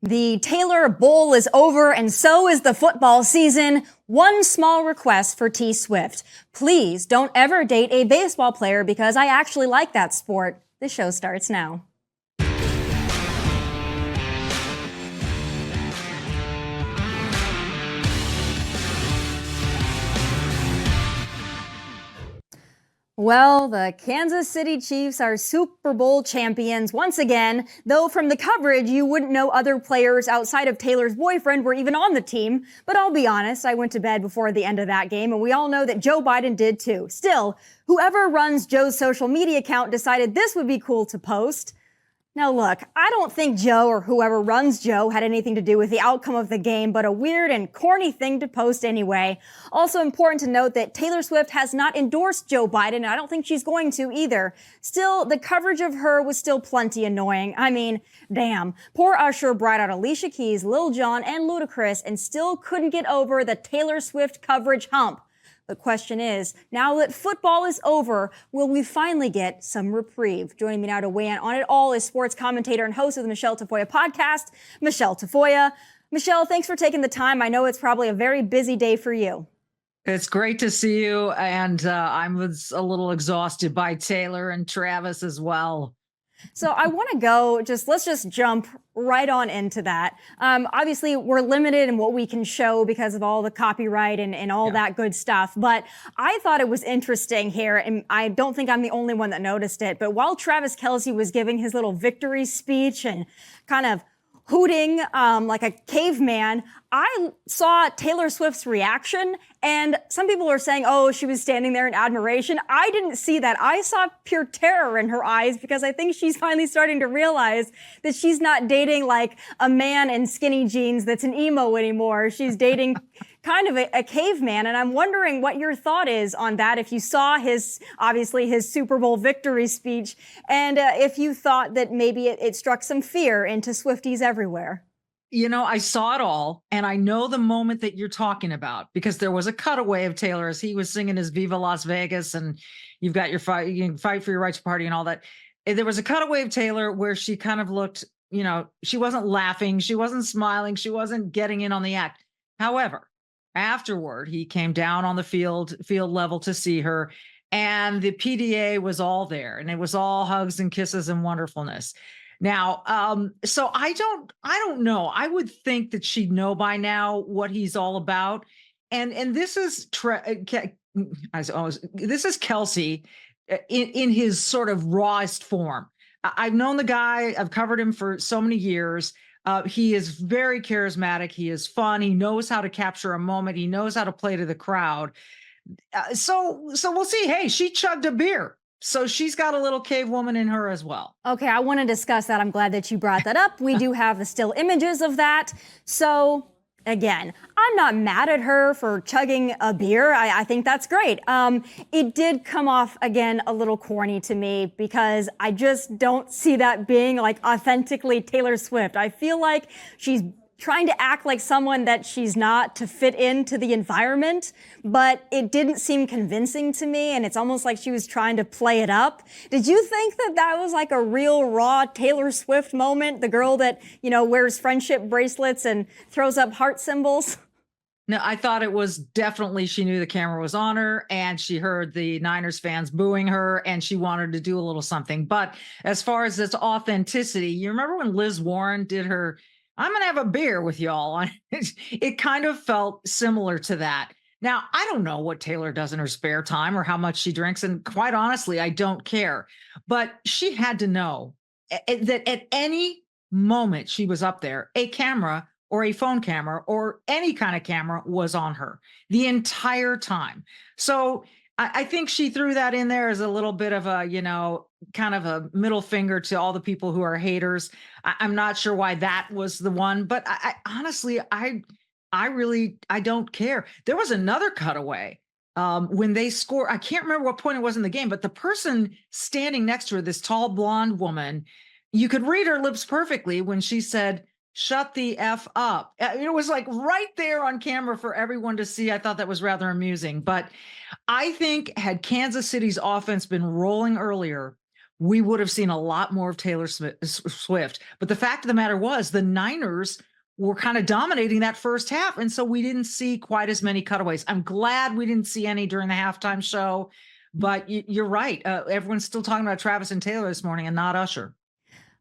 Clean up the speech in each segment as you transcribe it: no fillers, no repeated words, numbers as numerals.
The Taylor Bowl is over and so is the football season. One small request for T Swift. Please don't ever date a baseball player because I actually like that sport. The show starts now. Well, the Kansas City Chiefs are Super Bowl champions once again, though from the coverage you wouldn't know other players outside of Taylor's boyfriend were even on the team. But I'll be honest, I went to bed before the end of that game, and we all know that Joe Biden did too. Still, whoever runs Joe's social media account decided this would be cool to post. Now look, I don't think Joe or whoever runs Joe had anything to do with the outcome of the game, but a weird and corny thing to post anyway. Also important to note that Taylor Swift has not endorsed Joe Biden, and I don't think she's going to either. Still, the coverage of her was still plenty annoying. I mean, damn. Poor Usher brought out Alicia Keys, Lil Jon, and Ludacris and still couldn't get over the Taylor Swift coverage hump. The question is, now that football is over, will we finally get some reprieve? Joining me now to weigh in on it all is sports commentator and host of the Michele Tafoya podcast, Michele Tafoya. Michele, thanks for taking the time. I know it's probably a very busy day for you. It's great to see you, and I was a little exhausted by Taylor and Travis as well. So I want to go, let's just jump right on into that. Obviously, we're limited in what we can show because of all the copyright and all that good stuff. But I thought it was interesting here, and I don't think I'm the only one that noticed it. But while Travis Kelce was giving his little victory speech and kind of hooting like a caveman, I saw Taylor Swift's reaction, and some people are saying, oh, she was standing there in admiration. I didn't see that. I saw pure terror in her eyes because I think she's finally starting to realize that she's not dating like a man in skinny jeans that's an emo anymore. She's dating kind of a caveman, and I'm wondering what your thought is on that, if you saw obviously his Super Bowl victory speech, and if you thought that maybe it struck some fear into Swifties everywhere. You know, I saw it all, and I know the moment that you're talking about because there was a cutaway of Taylor as he was singing his Viva Las Vegas, and you've got your fight, you can fight for your right to party and all that. And there was a cutaway of Taylor where she kind of looked, she wasn't laughing, she wasn't smiling, she wasn't getting in on the act. However, afterward, he came down on the field level to see her, and the PDA was all there, and it was all hugs and kisses and wonderfulness. Now, so I don't know. I would think that she'd know by now what he's all about. And this is this is Kelce in his sort of rawest form. I've known the guy. I've covered him for so many years. He is very charismatic. He is fun. He knows how to capture a moment. He knows how to play to the crowd. So we'll see. Hey, she chugged a beer. So she's got a little cave woman in her as well. Okay, I want to discuss that. I'm glad that you brought that up. We do have the still images of that. So again, I'm not mad at her for chugging a beer. I think that's great. It did come off, again, a little corny to me because I just don't see that being like authentically Taylor Swift. I feel like she's trying to act like someone that she's not to fit into the environment, but it didn't seem convincing to me, and it's almost like she was trying to play it up. Did you think that was like a real raw Taylor Swift moment? The girl that, wears friendship bracelets and throws up heart symbols? No, I thought it was definitely she knew the camera was on her and she heard the Niners fans booing her and she wanted to do a little something. But as far as this authenticity, you remember when Liz Warren did her I'm going to have a beer with y'all. It kind of felt similar to that. Now, I don't know what Taylor does in her spare time or how much she drinks. And quite honestly, I don't care. But she had to know that at any moment she was up there, a camera or a phone camera or any kind of camera was on her the entire time. So I think she threw that in there as a little bit of a, kind of a middle finger to all the people who are haters. I'm not sure why that was the one, but I honestly, I don't care. There was another cutaway when they score. I can't remember what point it was in the game, but the person standing next to her, this tall blonde woman, you could read her lips perfectly when she said, "Shut the F up." It was like right there on camera for everyone to see. I thought that was rather amusing. But I think had Kansas City's offense been rolling earlier, we would have seen a lot more of Swift. But the fact of the matter was, the Niners were kind of dominating that first half. And so we didn't see quite as many cutaways. I'm glad we didn't see any during the halftime show. But you're right. Everyone's still talking about Travis and Taylor this morning and not Usher.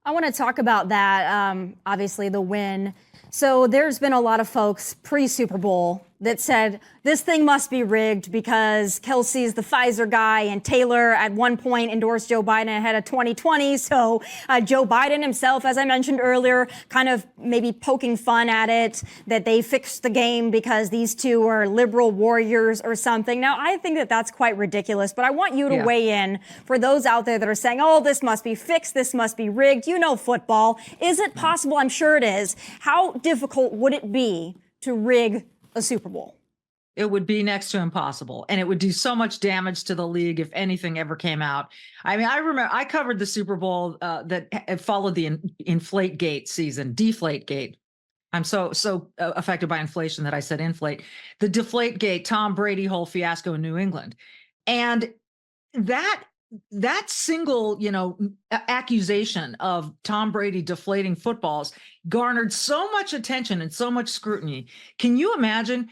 I want to talk about that, obviously, the win. So there's been a lot of folks pre-Super Bowl that said this thing must be rigged because Kelsey's the Pfizer guy and Taylor at one point endorsed Joe Biden ahead of 2020. So Joe Biden himself, as I mentioned earlier, kind of maybe poking fun at it, that they fixed the game because these two are liberal warriors or something. Now, I think that that's quite ridiculous, but I want you to weigh in for those out there that are saying, oh, this must be fixed, this must be rigged. You know football. Is it possible? I'm sure it is. How difficult would it be to rig a Super Bowl? It would be next to impossible, and it would do so much damage to the league if anything ever came out. I mean, I remember I covered the Super Bowl that followed the Inflategate season, Deflategate. I'm so affected by inflation that I said inflate. The Deflategate, Tom Brady whole fiasco in New England, and that single, accusation of Tom Brady deflating footballs garnered so much attention and so much scrutiny. Can you imagine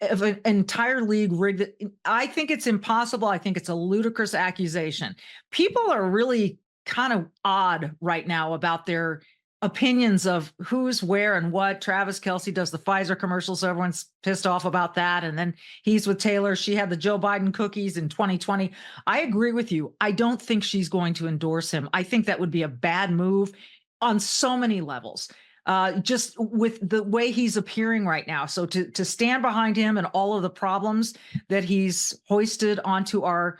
if an entire league rigged it? I think it's impossible. I think it's a ludicrous accusation. People are really kind of odd right now about their opinions of who's where and what. Travis Kelce does the Pfizer commercial, so everyone's pissed off about that. And then he's with Taylor. She had the Joe Biden cookies in 2020. I agree with you. I don't think she's going to endorse him. I think that would be a bad move on so many levels. Just with the way he's appearing right now. So to stand behind him and all of the problems that he's foisted onto our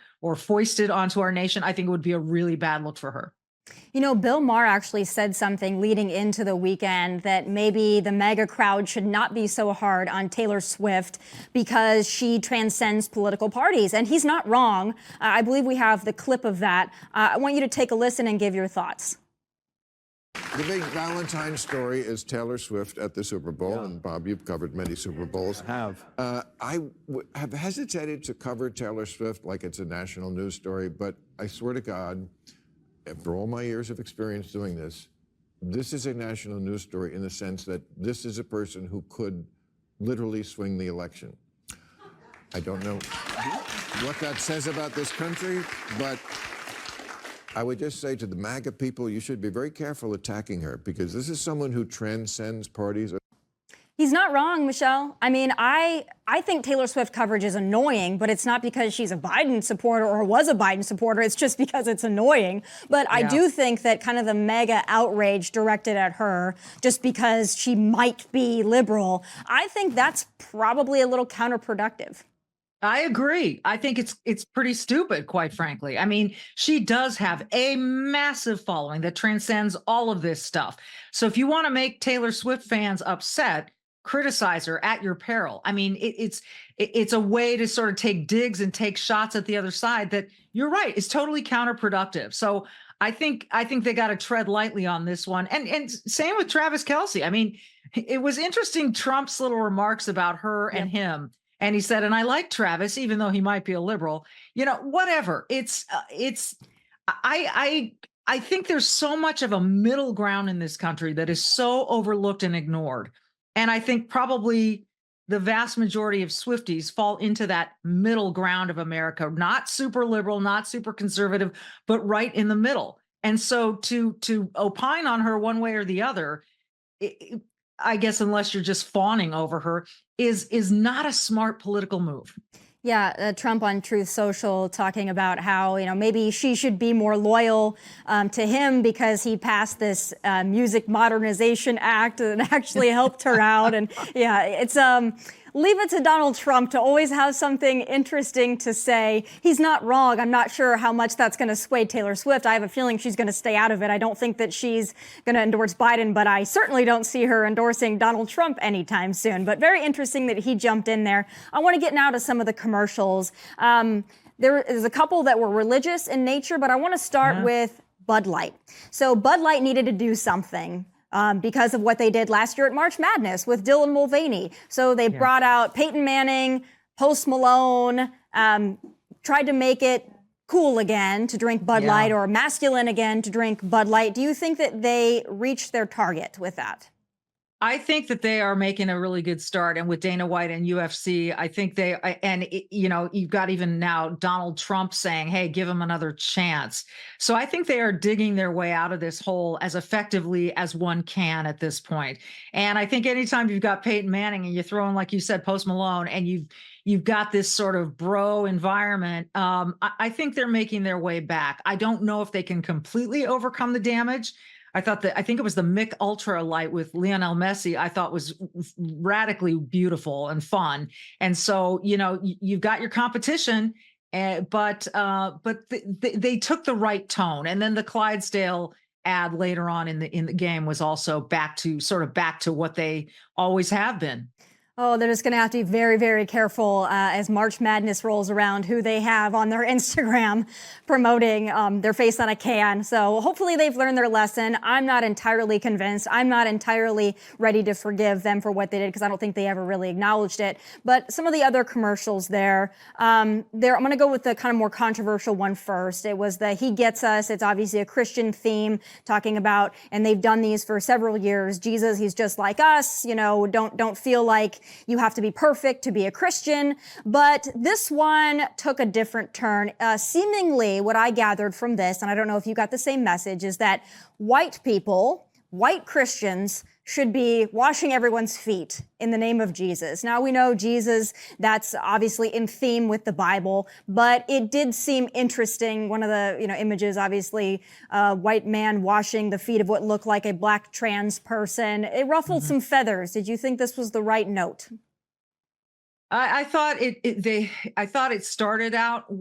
nation, I think it would be a really bad look for her. You know, Bill Maher actually said something leading into the weekend that maybe the mega crowd should not be so hard on Taylor Swift because she transcends political parties. And he's not wrong. I believe we have the clip of that. I want you to take a listen and give your thoughts. The big Valentine story is Taylor Swift at the Super Bowl. And Bob, you've covered many Super Bowls. I have. I have hesitated to cover Taylor Swift like it's a national news story, but I swear to God, after all my years of experience doing this, this is a national news story in the sense that this is a person who could literally swing the election. I don't know what that says about this country, but I would just say to the MAGA people, you should be very careful attacking her because this is someone who transcends parties. He's not wrong, Michele. I mean, I think Taylor Swift coverage is annoying, but it's not because she's a Biden supporter or was a Biden supporter. It's just because it's annoying. But I do think that kind of the mega outrage directed at her just because she might be liberal, I think that's probably a little counterproductive. I agree. I think it's pretty stupid, quite frankly. I mean, she does have a massive following that transcends all of this stuff. So if you want to make Taylor Swift fans upset, criticize her at your peril. I mean, it's a way to sort of take digs and take shots at the other side that you're right, is totally counterproductive. So I think they got to tread lightly on this one. And same with Travis Kelce. I mean, it was interesting, Trump's little remarks about her and him. And he said, and I like Travis, even though he might be a liberal, whatever. I think there's so much of a middle ground in this country that is so overlooked and ignored. And I think probably the vast majority of Swifties fall into that middle ground of America, not super liberal, not super conservative, but right in the middle. And so to opine on her one way or the other, I guess unless you're just fawning over her, is not a smart political move. Yeah, Trump on Truth Social talking about how, maybe she should be more loyal to him because he passed this Music Modernization Act that actually helped her out. And yeah, it's leave it to Donald Trump to always have something interesting to say. He's not wrong. I'm not sure how much that's going to sway Taylor Swift. I have a feeling she's going to stay out of it. I don't think that she's going to endorse Biden, but I certainly don't see her endorsing Donald Trump anytime soon. But very interesting that he jumped in there. I want to get now to some of the commercials. There is a couple that were religious in nature, but I want to start with Bud Light. So Bud Light needed to do something. Because of what they did last year at March Madness with Dylan Mulvaney. So they brought out Peyton Manning, Post Malone, tried to make it cool again to drink Bud Yeah. Light or masculine again to drink Bud Light. Do you think that they reached their target with that? I think that they are making a really good start, and with Dana White and UFC, I think you've got even now Donald Trump saying, "Hey, give him another chance." So I think they are digging their way out of this hole as effectively as one can at this point. And I think anytime you've got Peyton Manning and you throw in, like you said, Post Malone, and you've got this sort of bro environment, I think they're making their way back. I don't know if they can completely overcome the damage. I think it was the Mick Ultra Light with Lionel Messi, I thought was radically beautiful and fun. And so, you've got your competition, but they took the right tone. And then the Clydesdale ad later on in the game was also back to what they always have been. Oh, they're just going to have to be very, very careful as March Madness rolls around who they have on their Instagram promoting their face on a can. So hopefully they've learned their lesson. I'm not entirely convinced. I'm not entirely ready to forgive them for what they did because I don't think they ever really acknowledged it. But some of the other commercials I'm going to go with the kind of more controversial one first. It was the He Gets Us. It's obviously a Christian theme talking about, and they've done these for several years. Jesus, he's just like us. Don't feel like you have to be perfect to be a Christian. But this one took a different turn. Seemingly, what I gathered from this, and I don't know if you got the same message, is that white people, white Christians, should be washing everyone's feet in the name of Jesus. Now we know Jesus, that's obviously in theme with the Bible, but it did seem interesting. One of the images, obviously, white man washing the feet of what looked like a black trans person. It ruffled some feathers. Did you think this was the right note? I thought I thought it started out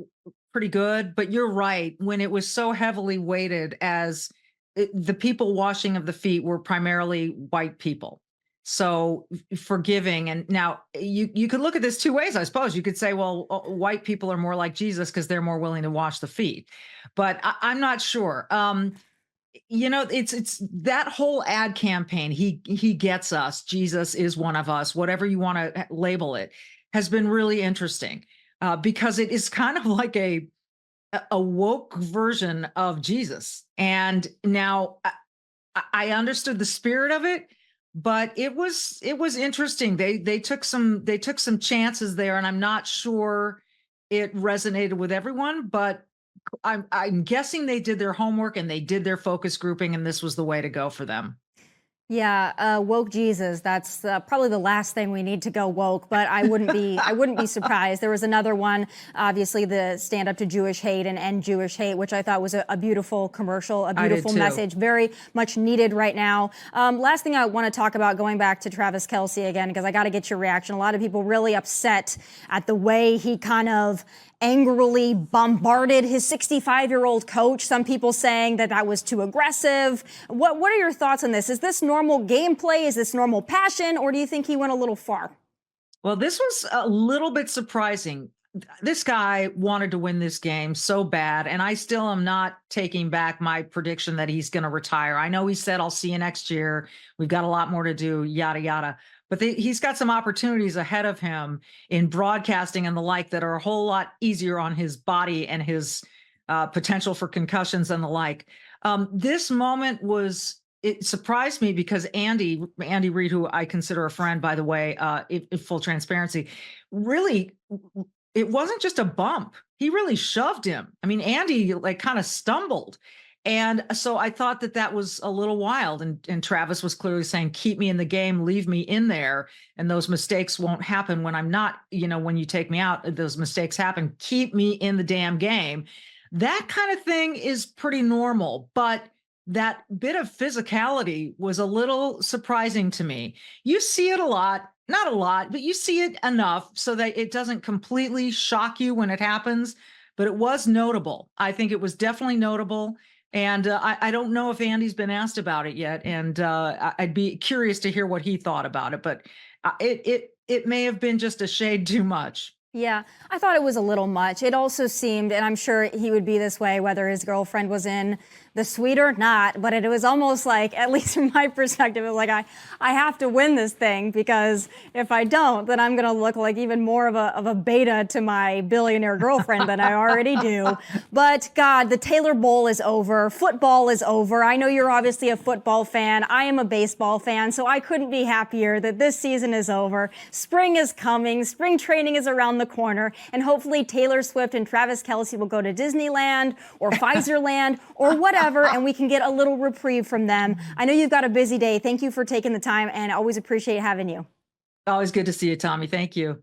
pretty good, but you're right. When it was so heavily weighted as the people washing of the feet were primarily white people. So forgiving. And now you could look at this two ways, I suppose. You could say, well, white people are more like Jesus because they're more willing to wash the feet. But I'm not sure. It's that whole ad campaign. He gets us. Jesus is one of us. Whatever you want to label it, has been really interesting because it is kind of like a woke version of Jesus. And now I understood the spirit of it, but it was interesting. They took some chances there, and I'm not sure it resonated with everyone, but I'm guessing they did their homework and they did their focus grouping, and this was the way to go for them. Yeah, woke Jesus. That's probably the last thing we need to go woke, but I wouldn't be surprised. There was another one, obviously the stand up to Jewish hate and end Jewish hate, which I thought was a beautiful commercial, a beautiful message, very much needed right now. Last thing I want to talk about, going back to Travis Kelce again, because I got to get your reaction. A lot of people really upset at the way he kind of angrily bombarded his 65-year-old coach. Some people saying that was too aggressive. What are your thoughts on this? Is this normal gameplay? Is this normal passion? Or do you think he went a little far? Well, this was a little bit surprising. This guy wanted to win this game so bad, and I still am not taking back my prediction that he's going to retire. I know he said, I'll see you next year. We've got a lot more to do, yada, yada. But he's got some opportunities ahead of him in broadcasting and the like that are a whole lot easier on his body and his potential for concussions and the like. This moment it surprised me because Andy Reid, who I consider a friend, by the way, in full transparency, really, it wasn't just a bump. He really shoved him. I mean, Andy kind of stumbled. And so I thought that was a little wild. And Travis was clearly saying, keep me in the game, leave me in there. And those mistakes won't happen when I'm not, when you take me out, those mistakes happen. Keep me in the damn game. That kind of thing is pretty normal. But that bit of physicality was a little surprising to me. You see it a lot, not a lot, but you see it enough so that it doesn't completely shock you when it happens. But it was notable. I think it was definitely notable. And I don't know if Andy's been asked about it yet, and I'd be curious to hear what he thought about it. But it may have been just a shade too much. Yeah, I thought it was a little much. It also seemed, and I'm sure he would be this way, whether his girlfriend was in the sweeter, not, but it was almost like, at least from my perspective, it was like, I have to win this thing, because if I don't, then I'm going to look like even more of a beta to my billionaire girlfriend than I already do. But God, the Taylor Bowl is over. Football is over. I know you're obviously a football fan. I am a baseball fan, so I couldn't be happier that this season is over. Spring is coming. Spring training is around the corner, and hopefully Taylor Swift and Travis Kelce will go to Disneyland or Pfizerland or whatever, and we can get a little reprieve from them. I know you've got a busy day. Thank you for taking the time, and I always appreciate having you. Always good to see you, Tomi. Thank you.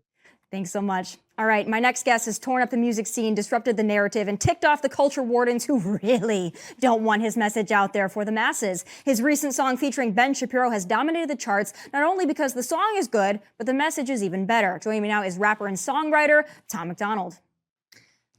Thanks so much. All right, my next guest has torn up the music scene, disrupted the narrative, and ticked off the culture wardens who really don't want his message out there for the masses. His recent song featuring Ben Shapiro has dominated the charts, not only because the song is good, but the message is even better. Joining me now is rapper and songwriter Tom MacDonald.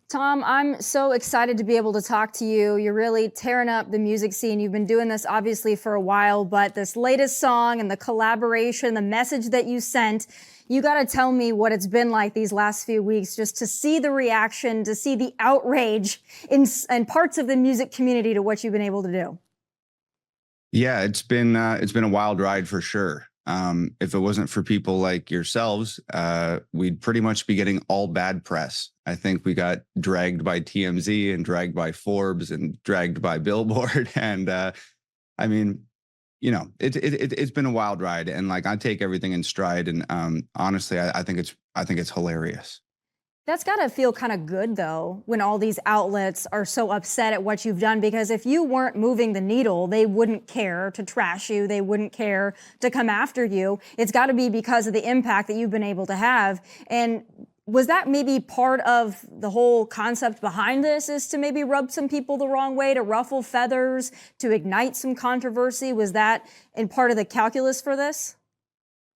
Tom, I'm so excited to be able to talk to you. You're really tearing up the music scene. You've been doing this obviously for a while, but this latest song and the collaboration, the message that you sent, you got to tell me what it's been like these last few weeks, just to see the reaction, to see the outrage in parts of the music community to what you've been able to do. Yeah, it's been a wild ride for sure. If it wasn't for people like yourselves, we'd pretty much be getting all bad press. I think we got dragged by TMZ and dragged by Forbes and dragged by Billboard. And I mean, you know, it's been a wild ride, and like I take everything in stride. And honestly, I think it's hilarious. That's got to feel kind of good, though, when all these outlets are so upset at what you've done, because if you weren't moving the needle, they wouldn't care to trash you. They wouldn't care to come after you. It's got to be because of the impact that you've been able to have. And was that maybe part of the whole concept behind this, is to maybe rub some people the wrong way, to ruffle feathers, to ignite some controversy? Was that in part of the calculus for this?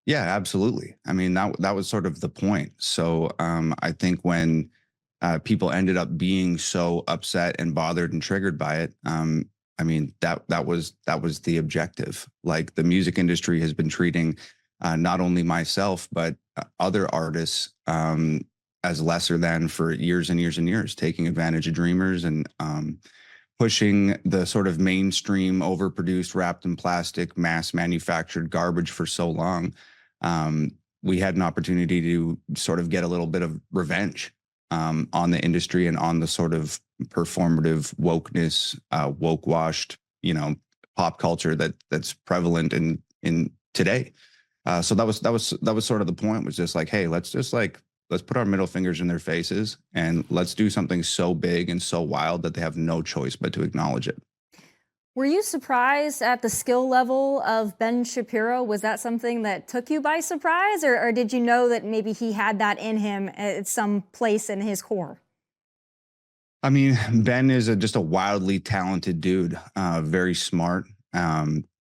Yeah, absolutely. I mean, that was sort of the point. So I think when people ended up being so upset and bothered and triggered by it, I mean, that was the objective. Like, the music industry has been treating not only myself, but other artists as lesser than for years and years and years, taking advantage of dreamers and pushing the sort of mainstream, overproduced, wrapped in plastic, mass manufactured garbage for so long. We had an opportunity to sort of get a little bit of revenge on the industry and on the sort of performative wokeness, woke washed, you know, pop culture that's prevalent in today. So that was sort of the point, was just like, hey, let's put our middle fingers in their faces and let's do something so big and so wild that they have no choice but to acknowledge it. Were you surprised at the skill level of Ben Shapiro? Was that something that took you by surprise, or did you know that maybe he had that in him at some place in his core? I mean, Ben is just a wildly talented dude, very smart.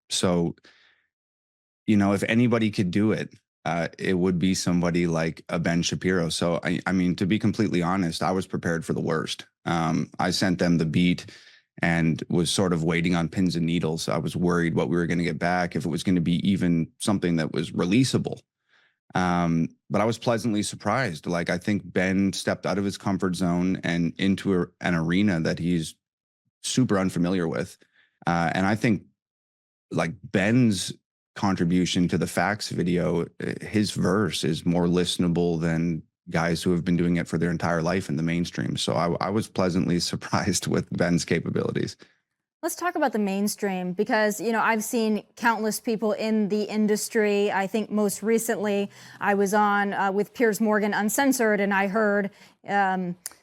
So, you know, if anybody could do it, it would be somebody like a Ben Shapiro. So, I mean, to be completely honest, I was prepared for the worst. I sent them the beat and was sort of waiting on pins and needles. I was worried what we were going to get back, if it was going to be even something that was releasable. But I was pleasantly surprised. Like, I think Ben stepped out of his comfort zone and into an arena that he's super unfamiliar with. And I think, like, Ben's contribution to the Facts video, his verse is more listenable than guys who have been doing it for their entire life in the mainstream. So I was pleasantly surprised with Ben's capabilities. Let's talk about the mainstream, because, you know, I've seen countless people in the industry. I think most recently I was on with Piers Morgan Uncensored, and I heard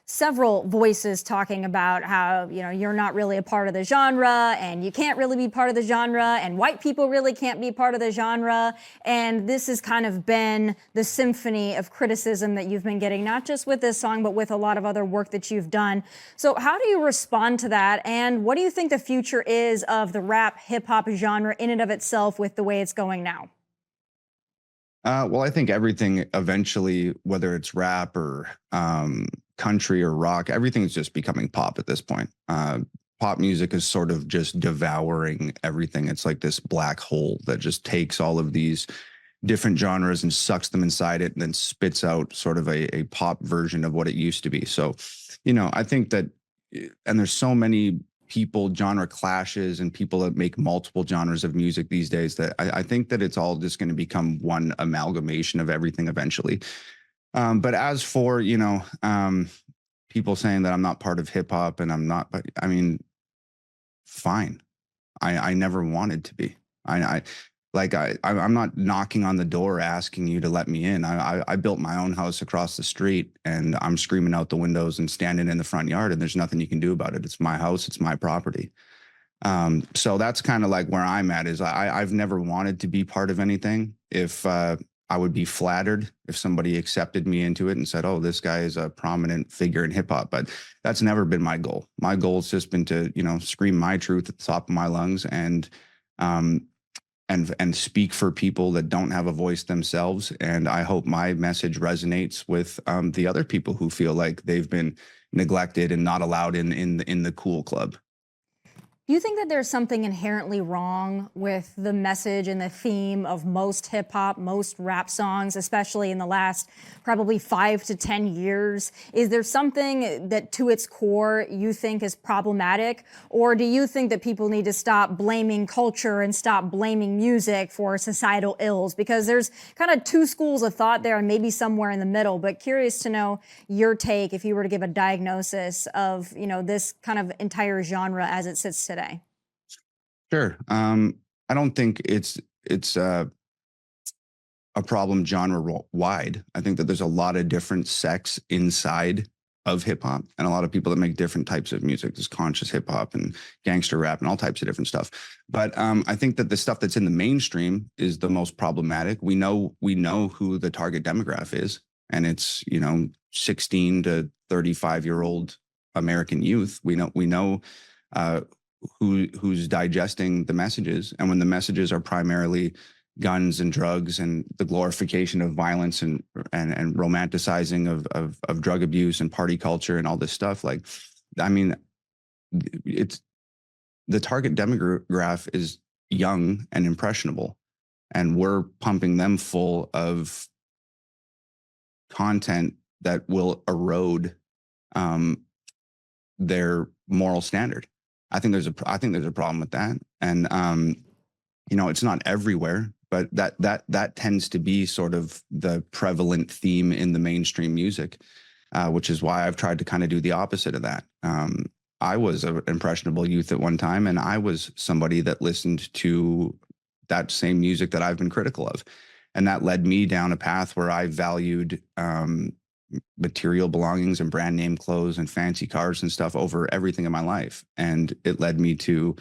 several voices talking about how, you know, you're not really a part of the genre, and you can't really be part of the genre, and white people really can't be part of the genre. And this has kind of been the symphony of criticism that you've been getting, not just with this song, but with a lot of other work that you've done. So how do you respond to that? And what do you think the future is of the rap hip hop genre in and of itself with the way it's going now? Well, I think everything eventually, whether it's rap or country or rock, everything is just becoming pop at this point. Pop music is sort of just devouring everything. It's like this black hole that just takes all of these different genres and sucks them inside it and then spits out sort of a pop version of what it used to be. So, you know, I think that, and there's so many people, genre clashes, and people that make multiple genres of music these days, that I think that it's all just going to become one amalgamation of everything eventually. But as for, people saying that I'm not part of hip hop and I'm not, but I mean, fine. I never wanted to be. I'm not knocking on the door asking you to let me in. I built my own house across the street, and I'm screaming out the windows and standing in the front yard, and there's nothing you can do about it. It's my house. It's my property. So that's kind of like where I'm at. Is I've never wanted to be part of anything. If I would be flattered if somebody accepted me into it and said, "Oh, this guy is a prominent figure in hip hop," but that's never been my goal. My goal has just been to, scream my truth at the top of my lungs and speak for people that don't have a voice themselves. And I hope my message resonates with the other people who feel like they've been neglected and not allowed in the cool club. Do you think that there's something inherently wrong with the message and the theme of most hip hop, most rap songs, especially in the last probably 5 to 10 years? Is there something that to its core you think is problematic? Or do you think that people need to stop blaming culture and stop blaming music for societal ills? Because there's kind of two schools of thought there and maybe somewhere in the middle, but curious to know your take if you were to give a diagnosis of, this kind of entire genre as it sits today. Sure. I don't think it's a problem genre wide. I think that there's a lot of different sects inside of hip hop, and a lot of people that make different types of music. There's conscious hip hop and gangster rap and all types of different stuff. But I think that the stuff that's in the mainstream is the most problematic. We know who the target demographic is, and it's 16 to 35-year-old American youth. We know who's digesting the messages, and when the messages are primarily guns and drugs and the glorification of violence and romanticizing of drug abuse and party culture and all this stuff, it's the target demographic is young and impressionable, and we're pumping them full of content that will erode their moral standard. I think there's a problem with that, and it's not everywhere, but that tends to be sort of the prevalent theme in the mainstream music, which is why I've tried to kind of do the opposite of that. I was an impressionable youth at one time, and I was somebody that listened to that same music that I've been critical of, and that led me down a path where I valued material belongings and brand name clothes and fancy cars and stuff over everything in my life. And it led me to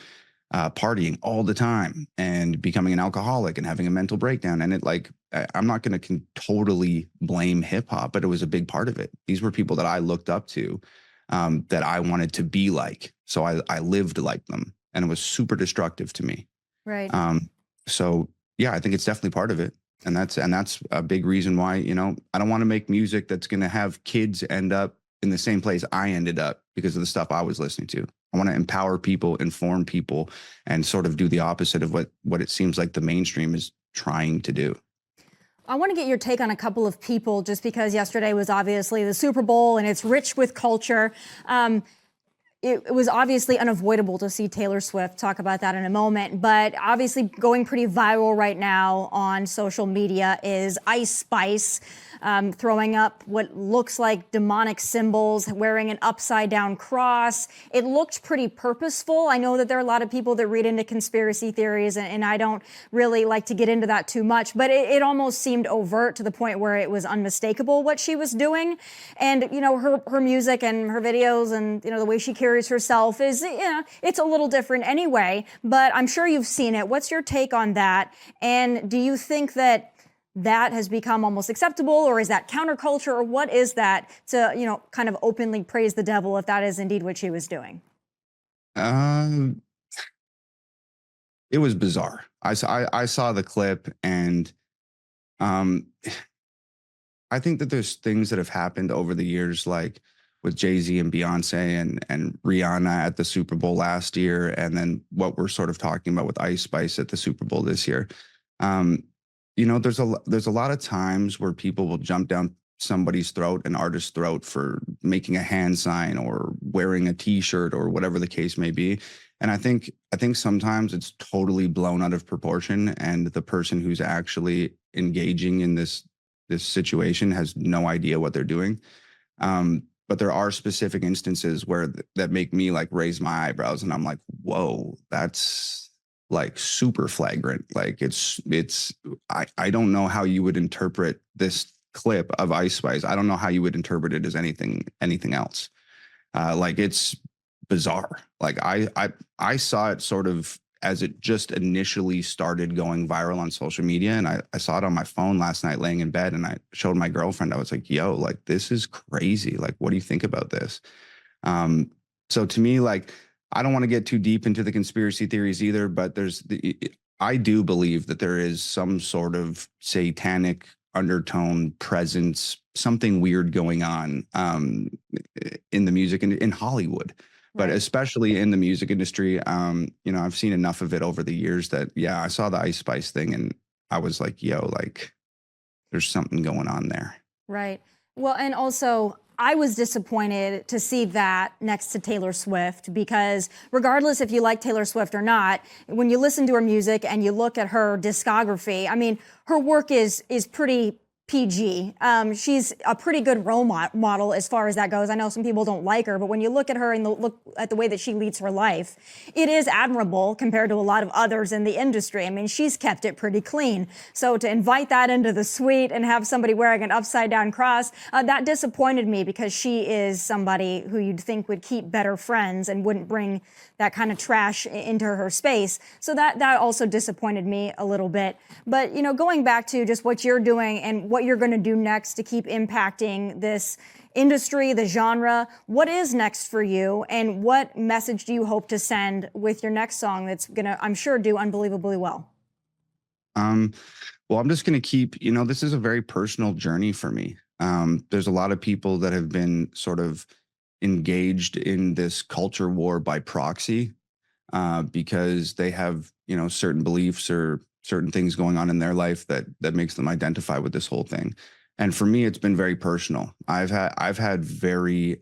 partying all the time and becoming an alcoholic and having a mental breakdown. And I'm not going to totally blame hip hop, but it was a big part of it. These were people that I looked up to, that I wanted to be like. So I lived like them, and it was super destructive to me. Right. So yeah, I think it's definitely part of it. And that's a big reason why, I don't want to make music that's going to have kids end up in the same place I ended up because of the stuff I was listening to. I want to empower people, inform people, and sort of do the opposite of what it seems like the mainstream is trying to do. I want to get your take on a couple of people, just because yesterday was obviously the Super Bowl and it's rich with culture. It was obviously unavoidable to see Taylor Swift. Talk about that in a moment. But obviously going pretty viral right now on social media is Ice Spice throwing up what looks like demonic symbols, wearing an upside down cross. It looked pretty purposeful. I know that there are a lot of people that read into conspiracy theories, and I don't really like to get into that too much, but it almost seemed overt to the point where it was unmistakable what she was doing. And, her music and her videos and, the way she carries herself is, it's a little different anyway, but I'm sure you've seen it. What's your take on that? And do you think that has become almost acceptable, or is that counterculture, or what is that to, kind of openly praise the devil if that is indeed what she was doing? It was bizarre. I saw the clip, and I think that there's things that have happened over the years, like with Jay-Z and Beyonce and Rihanna at the Super Bowl last year, and then what we're sort of talking about with Ice Spice at the Super Bowl this year. There's a lot of times where people will jump down somebody's throat, an artist's throat, for making a hand sign or wearing a t-shirt or whatever the case may be. And I think sometimes it's totally blown out of proportion, and the person who's actually engaging in this situation has no idea what they're doing. But there are specific instances where that make me like raise my eyebrows, and I'm like, whoa, that's like super flagrant. Like I don't know how you would interpret this clip of Ice Spice. I don't know how you would interpret it as anything else. Like, it's bizarre. Like I saw it sort of as it just initially started going viral on social media, and I saw it on my phone last night laying in bed, and I showed my girlfriend. I was like, yo, like, this is crazy. Like, what do you think about this? So to me, like, I don't want to get too deep into the conspiracy theories either, but I do believe that there is some sort of satanic undertone presence, something weird going on in the music and in Hollywood. But especially in the music industry, I've seen enough of it over the years that, yeah, I saw the Ice Spice thing and I was like, yo, like, there's something going on there. Right. Well, and also, I was disappointed to see that next to Taylor Swift, because regardless if you like Taylor Swift or not, when you listen to her music and you look at her discography, I mean, her work is pretty PG. She's a pretty good role model as far as that goes. I know some people don't like her, but when you look at her and look at the way that she leads her life, it is admirable compared to a lot of others in the industry. I mean, she's kept it pretty clean. So to invite that into the suite and have somebody wearing an upside down cross, that disappointed me, because she is somebody who you'd think would keep better friends and wouldn't bring that kind of trash into her space. So that also disappointed me a little bit. But, going back to just what you're doing and what you're going to do next to keep impacting this industry, the genre, what is next for you, and what message do you hope to send with your next song that's going to, I'm sure, do unbelievably well? Well, I'm just going to keep, this is a very personal journey for me. There's a lot of people that have been sort of engaged in this culture war by proxy, because they have, certain beliefs or certain things going on in their life that makes them identify with this whole thing. And for me, it's been very personal. I've had very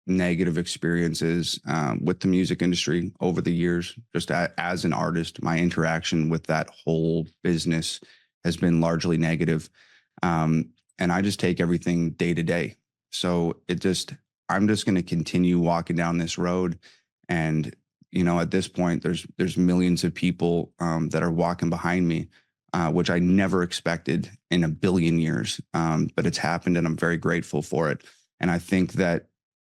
negative experiences with the music industry over the years. Just as an artist, my interaction with that whole business has been largely negative. And I just take everything day to day. So I'm just going to continue walking down this road. And, at this point, there's millions of people that are walking behind me, which I never expected in a billion years. But it's happened, and I'm very grateful for it. And I think that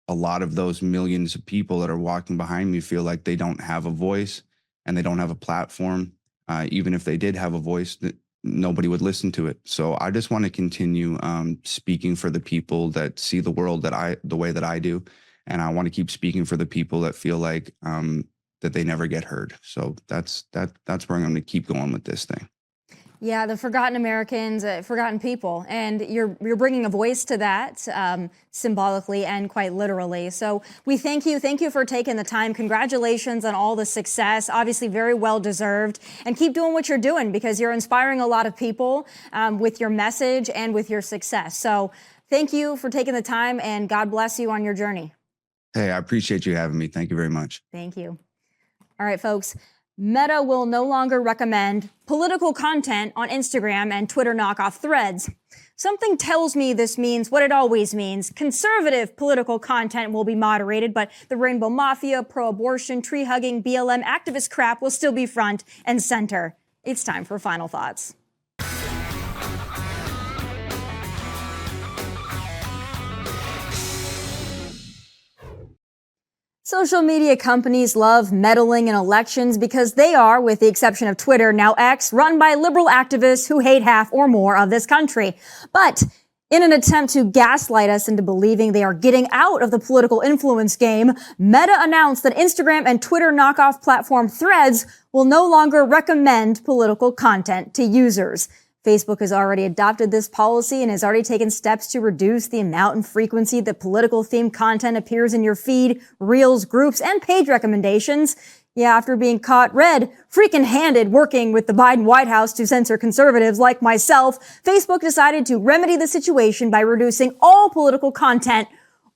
a lot of those millions of people that are walking behind me feel like they don't have a voice and they don't have a platform. Even if they did have a voice, that nobody would listen to it. So I just want to continue speaking for the people that see the world the way that I do. And I want to keep speaking for the people that feel like that they never get heard. So that's where I'm going to keep going with this thing. Yeah, the forgotten Americans, forgotten people, and you're bringing a voice to that, symbolically and quite literally. So we thank you for taking the time. Congratulations on all the success, obviously very well deserved, and keep doing what you're doing, because you're inspiring a lot of people with your message and with your success. So thank you for taking the time, and God bless you on your journey. Hey, I appreciate you having me. Thank you very much. Thank you. All right, folks. Meta will no longer recommend political content on Instagram and Twitter knockoff threads. Something tells me this means what it always means. Conservative political content will be moderated, but the Rainbow Mafia, pro-abortion, tree-hugging, BLM activist crap will still be front and center. It's time for final thoughts. Social media companies love meddling in elections because they are, with the exception of Twitter, now X, run by liberal activists who hate half or more of this country. But in an attempt to gaslight us into believing they are getting out of the political influence game, Meta announced that Instagram and Twitter knockoff platform Threads will no longer recommend political content to users. Facebook has already adopted this policy and has already taken steps to reduce the amount and frequency that political themed content appears in your feed, reels, groups, and page recommendations. Yeah, after being caught freaking-handed working with the Biden White House to censor conservatives like myself, Facebook decided to remedy the situation by reducing all political content,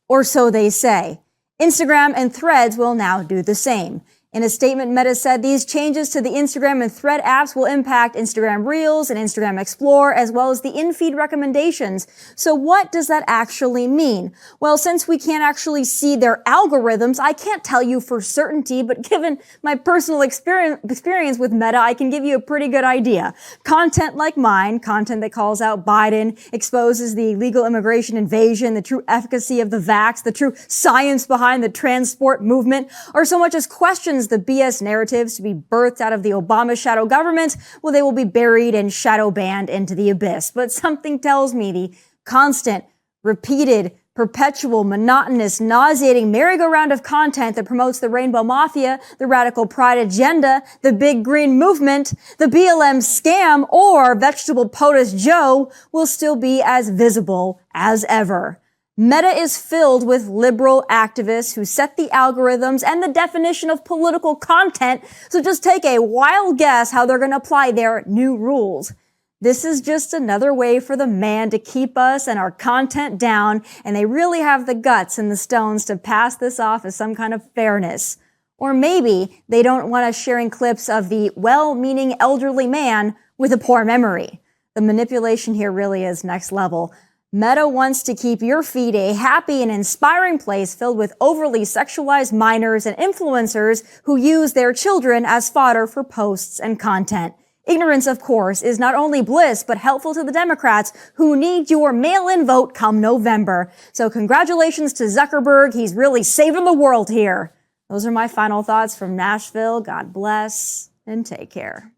or so they say. Instagram and Threads will now do the same. In a statement, Meta said these changes to the Instagram and Thread apps will impact Instagram Reels and Instagram Explore, as well as the in-feed recommendations. So what does that actually mean? Well, since we can't actually see their algorithms, I can't tell you for certainty, but given my personal experience with Meta, I can give you a pretty good idea. Content like mine, content that calls out Biden, exposes the illegal immigration invasion, the true efficacy of the vax, the true science behind the transport movement, or so much as questions the BS narratives to be birthed out of the Obama shadow government, well, they will be buried and shadow banned into the abyss. But something tells me the constant, repeated, perpetual, monotonous, nauseating merry-go-round of content that promotes the Rainbow Mafia, the Radical Pride agenda, the Big Green Movement, the BLM scam, or Vegetable POTUS Joe will still be as visible as ever. Meta is filled with liberal activists who set the algorithms and the definition of political content, so just take a wild guess how they're going to apply their new rules. This is just another way for the man to keep us and our content down, and they really have the guts and the stones to pass this off as some kind of fairness. Or maybe they don't want us sharing clips of the well-meaning elderly man with a poor memory. The manipulation here really is next level. Meta wants to keep your feed a happy and inspiring place filled with overly sexualized minors and influencers who use their children as fodder for posts and content. Ignorance, of course, is not only bliss, but helpful to the Democrats who need your mail-in vote come November. So congratulations to Zuckerberg. He's really saving the world here. Those are my final thoughts from Nashville. God bless and take care.